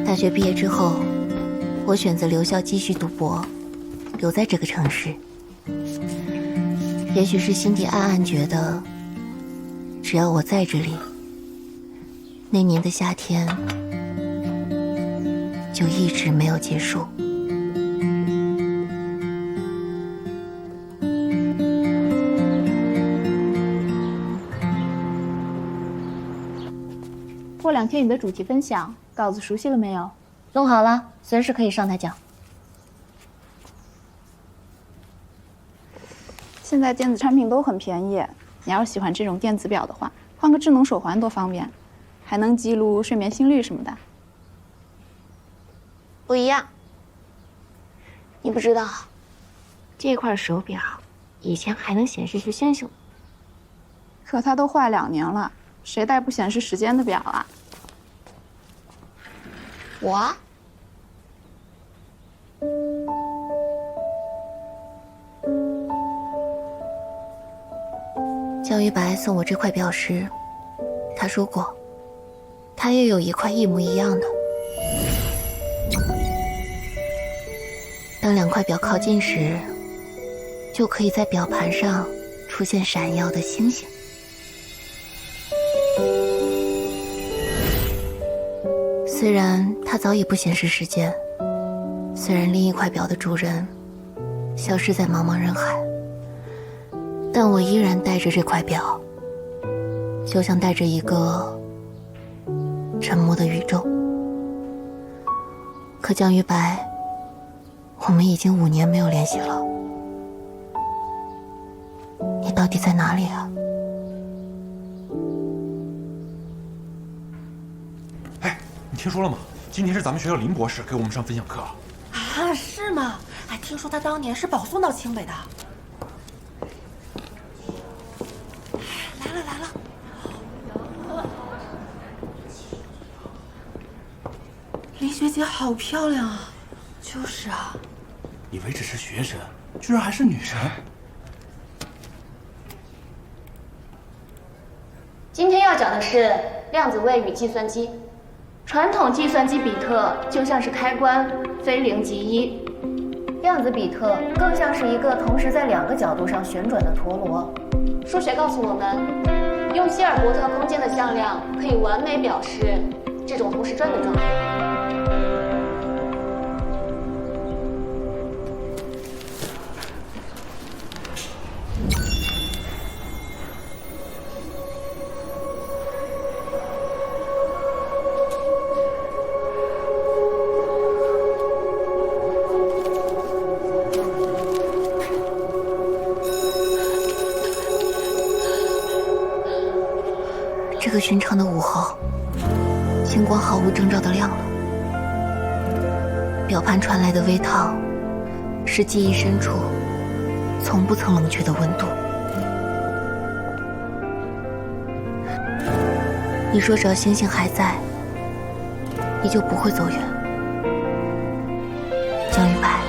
大学毕业之后，我选择留校继续读博，留在这个城市。也许是心底暗暗觉得，只要我在这里，那年的夏天就一直没有结束。过2天你的主题分享稿子熟悉了没有？弄好了，随时可以上台讲。现在电子产品都很便宜，你要是喜欢这种电子表的话，换个智能手环多方便，还能记录睡眠心率什么的。不一样，你不知道，这块手表以前还能显示是星星，可它都坏2年了，谁戴不显示时间的表啊？我。江于白送我这块表时，他说过，他也有一块一模一样的。当2块表靠近时，就可以在表盘上出现闪耀的星星。虽然它早已不显示时间，虽然另一块表的主人消失在茫茫人海，但我依然带着这块表，就像带着一个沉默的宇宙。可江于白，我们已经5年没有联系了，你到底在哪里啊？你听说了吗？今天是咱们学校林博士给我们上分享课啊，是吗？哎，听说他当年是保送到清北的。来了。林学姐好漂亮啊！就是啊。以为只是学生，居然还是女神。今天要讲的是量子位与计算机。传统计算机比特就像是开关，非0即1；量子比特更像是一个同时在2个角度上旋转的陀螺。数学告诉我们，用希尔伯特空间的向量可以完美表示这种同时转的状态。这个寻常的午后，星光毫无征兆地亮了。表盘传来的微烫，是记忆深处从不曾冷却的温度。你说只要星星还在，你就不会走远。江于白，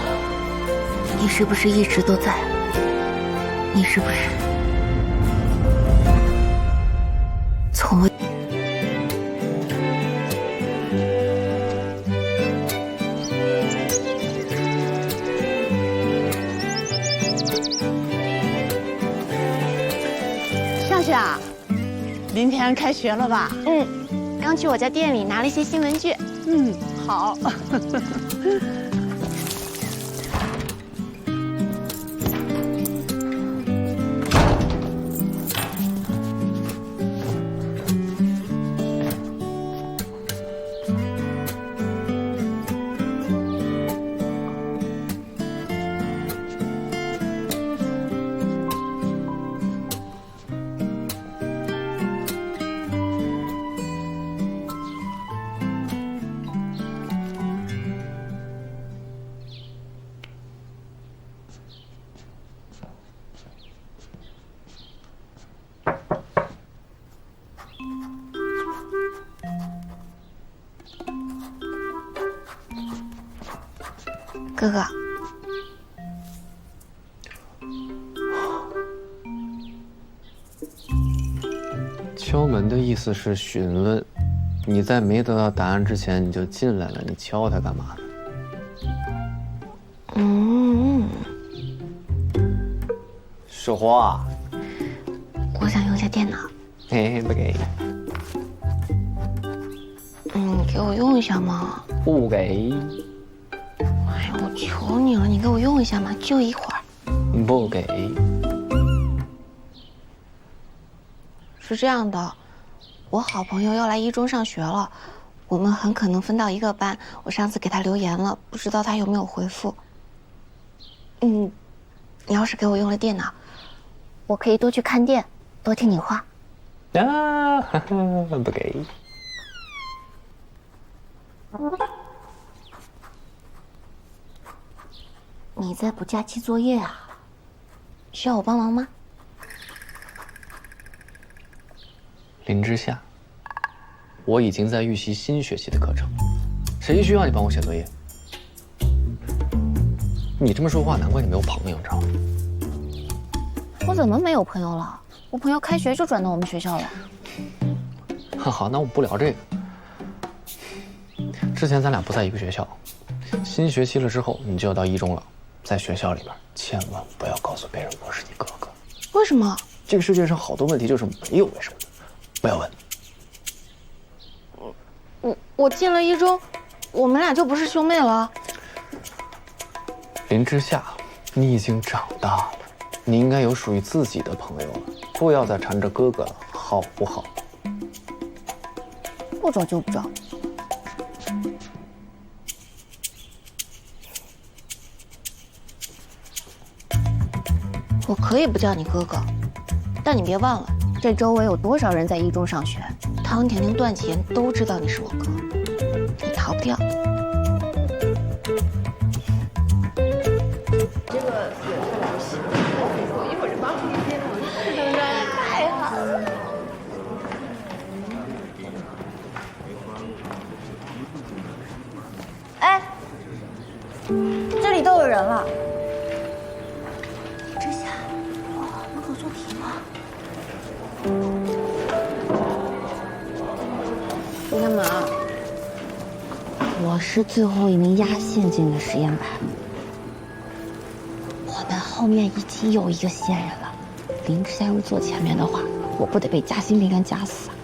你是不是一直都在？你是不是从未？夏夏，明天开学了吧？刚去我家店里拿了一些新文具。好。哥哥，敲门的意思是询问，你在没得到答案之前你就进来了，你敲他干嘛呢？水花，我想用一下电脑。嘿，不给，给我用一下嘛。不给，哎呀，我求你了，你给我用一下嘛，就一会儿。不给。是这样的，我好朋友要来一中上学了，我们很可能分到一个班。我上次给他留言了，不知道他有没有回复。你要是给我用了电脑，我可以多去看店，多听你话。啊，不给。你在补假期作业啊？需要我帮忙吗？林之夏，我已经在预习新学期的课程，谁需要你帮我写作业？你这么说话，难怪你没有朋友，你知道吗？我怎么没有朋友了？我朋友开学就转到我们学校了。好，那我不聊这个。之前咱俩不在一个学校，新学期了之后，你就要到一中了。在学校里边，千万不要告诉别人我是你哥哥。为什么？这个世界上好多问题就是没有为什么的，不要问。我进了一中，我们俩就不是兄妹了。林之夏，你已经长大了，你应该有属于自己的朋友了，不要再缠着哥哥了，好不好？不找就不找。我可以不叫你哥哥，但你别忘了，这周围有多少人在一中上学，汤甜甜、段启言都知道你是我哥，你逃不掉。这个也是来不及，我一会儿就帮你接了，是不是？太好了。哎，这里都有人了。之夏，能给我做题吗？你干嘛？我是最后一名压线进的实验班。我们后面已经有一个线人了，林之夏要是坐前面的话，我不得被夹心饼干夹死啊！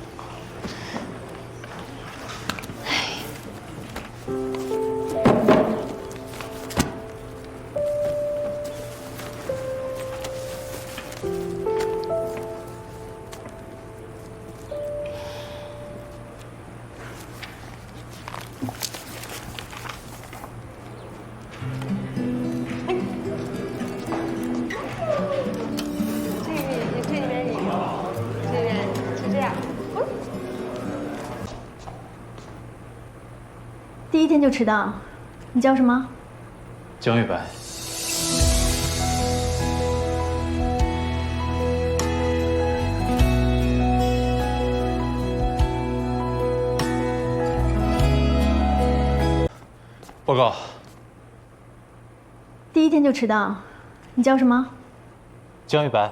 第一天就迟到，你叫什么？江玉白。报告。第一天就迟到，你叫什么？江玉白。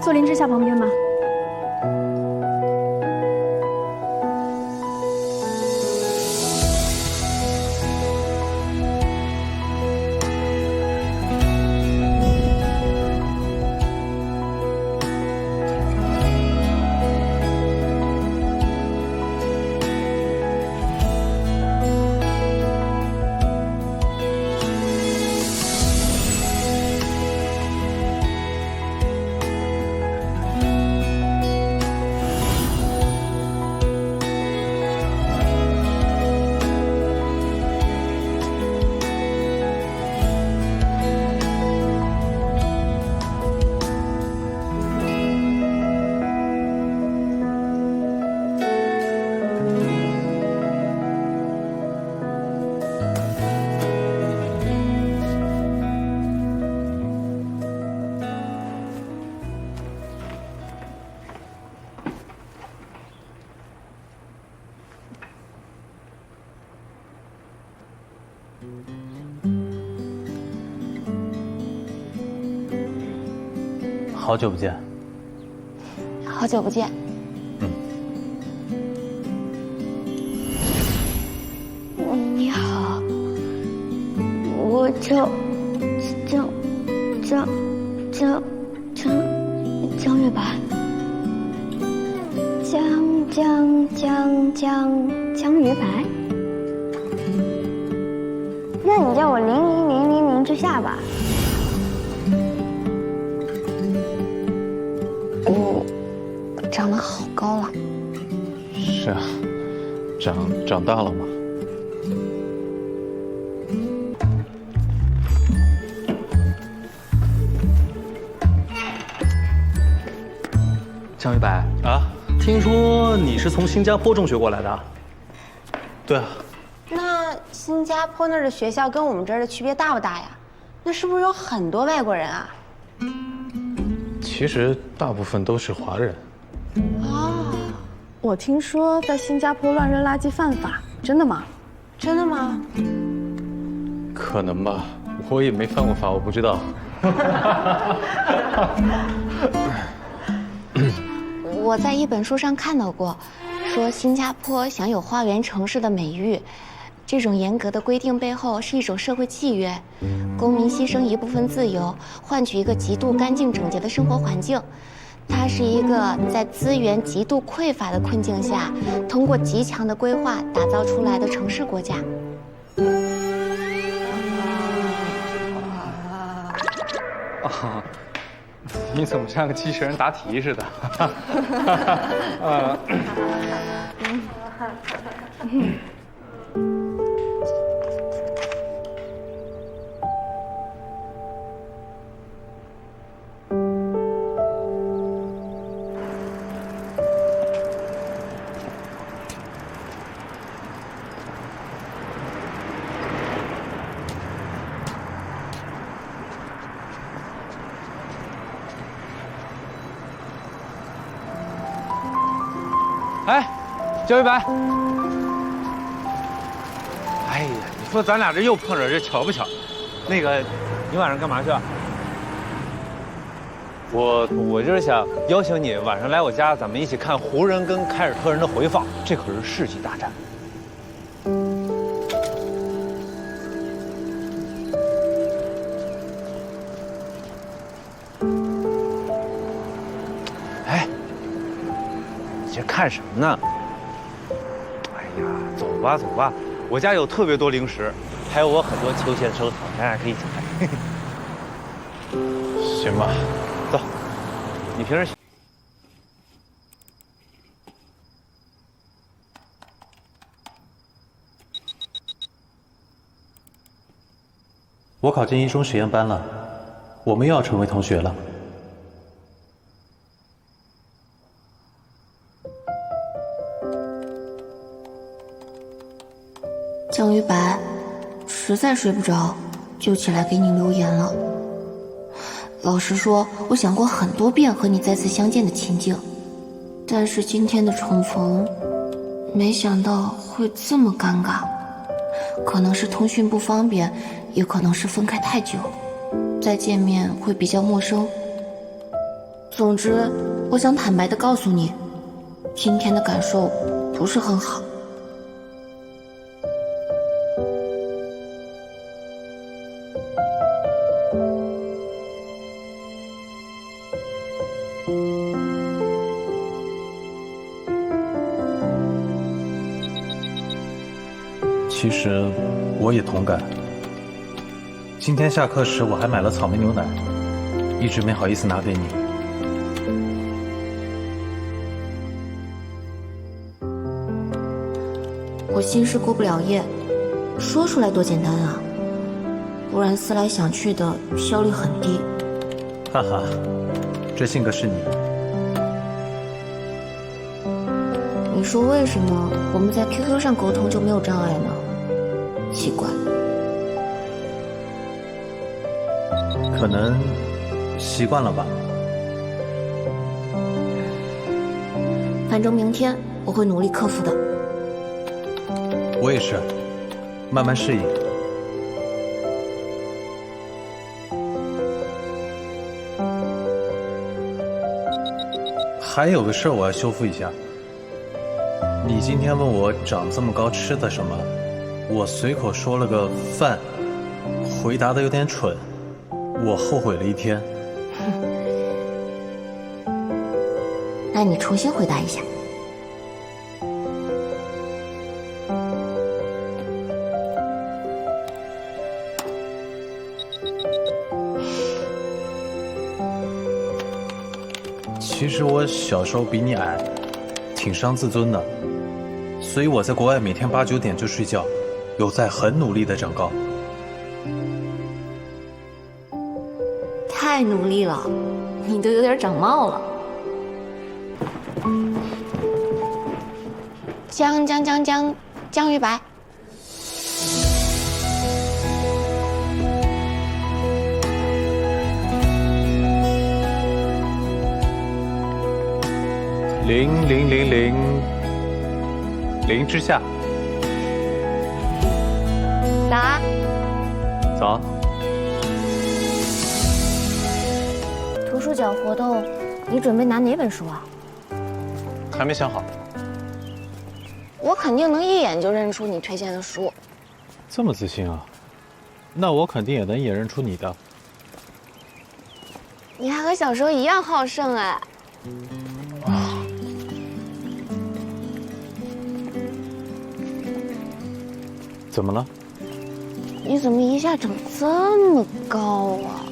坐林之夏旁边吧。好久不见。好久不见。你好，我叫江月白。江月白。那你叫我00000之下吧。你长得好高了。是啊，长大了吗？江一白啊，听说你是从新加坡中学过来的？对啊。那新加坡那儿的学校跟我们这儿的区别大不大呀？那是不是有很多外国人啊？其实大部分都是华人。哦，我听说在新加坡乱扔垃圾犯法，真的吗？真的吗？可能吧，我也没犯过法，我不知道。我在一本书上看到过，说新加坡享有花园城市的美誉。这种严格的规定背后是一种社会契约，公民牺牲一部分自由，换取一个极度干净整洁的生活环境。它是一个在资源极度匮乏的困境下，通过极强的规划打造出来的城市国家。啊，你怎么像个机器人答题似的？哎，焦一白，哎呀，你说咱俩这又碰着，这巧不巧？那个，你晚上干嘛去啊？我就是想邀请你晚上来我家，咱们一起看湖人跟凯尔特人的回放，这可是世纪大战。哎，你这看什么呢？哎呀，走吧走吧，我家有特别多零食，还有我很多秋千收藏，咱俩可以一起看。行吧，走。你平时。我考进一中实验班了，我们又要成为同学了。江于白，实在睡不着，就起来给你留言了。老实说，我想过很多遍和你再次相见的情景，但是今天的重逢，没想到会这么尴尬。可能是通讯不方便，也可能是分开太久，再见面会比较陌生。总之，我想坦白地告诉你，今天的感受不是很好。其实我也同感。今天下课时我还买了草莓牛奶，一直没好意思拿给你。我心事过不了夜，说出来多简单啊，不然思来想去的效率很低。哈哈，这性格是你。你说为什么我们在 QQ 上沟通就没有障碍呢？奇怪，可能习惯了吧。反正明天我会努力克服的。我也是，慢慢适应。还有个事儿我要修复一下。你今天问我长这么高吃的什么，我随口说了个饭，回答的有点蠢，我后悔了一天。那你重新回答一下。其实我小时候比你矮，挺伤自尊的，所以我在国外每天8、9点就睡觉，有在很努力的长高。太努力了，你都有点长冒了。江鱼白。0之下。答。早。图书角活动，你准备拿哪本书啊？还没想好。我肯定能一眼就认出你推荐的书。这么自信啊？那我肯定也能一眼认出你的。你还和小时候一样好胜哎。怎么了？你怎么一下长这么高啊？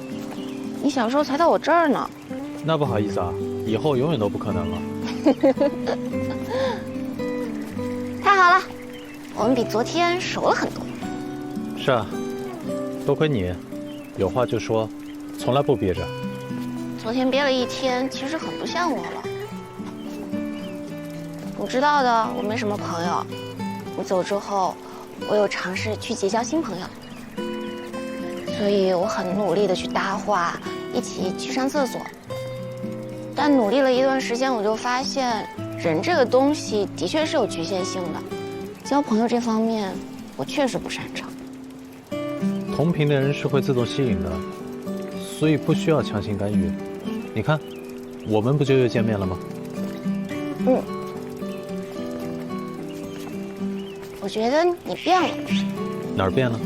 你小时候才到我这儿呢。那不好意思啊，以后永远都不可能了。太好了，我们比昨天熟了很多。是啊，多亏你，有话就说，从来不憋着。昨天憋了一天，其实很不像我了。你知道的，我没什么朋友。你走之后，我有尝试去结交新朋友，所以我很努力的去搭话，一起去上厕所。但努力了一段时间，我就发现，人这个东西的确是有局限性的。交朋友这方面，我确实不擅长。同频的人是会自动吸引的，所以不需要强行干预。你看，我们不就又见面了吗？嗯。我觉得你变了。哪儿变了？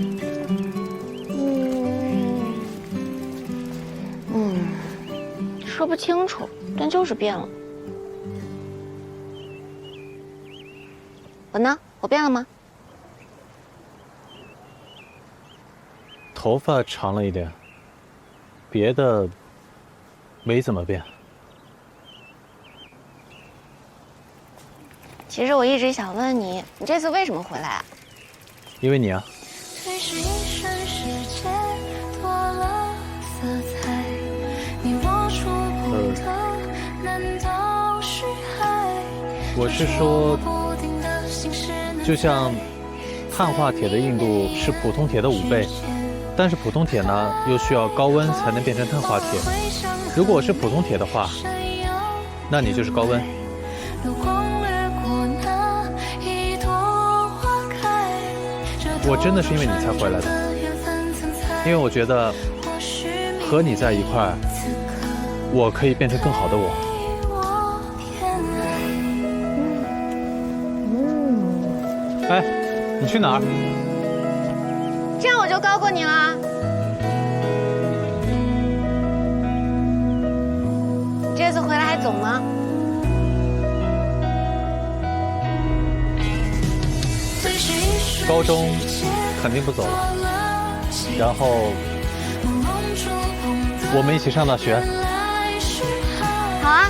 说不清楚，但就是变了。我呢？我变了吗？头发长了一点，别的没怎么变。其实我一直想问你，你这次为什么回来啊？因为你啊。我是说，就像碳化铁的硬度是普通铁的5倍，但是普通铁呢又需要高温才能变成碳化铁。如果我是普通铁的话，那你就是高温。我真的是因为你才回来的，因为我觉得和你在一块儿，我可以变成更好的我。哎，你去哪儿？这样我就高过你了。你这次回来还走吗？高中肯定不走了，然后我们一起上大学。好啊。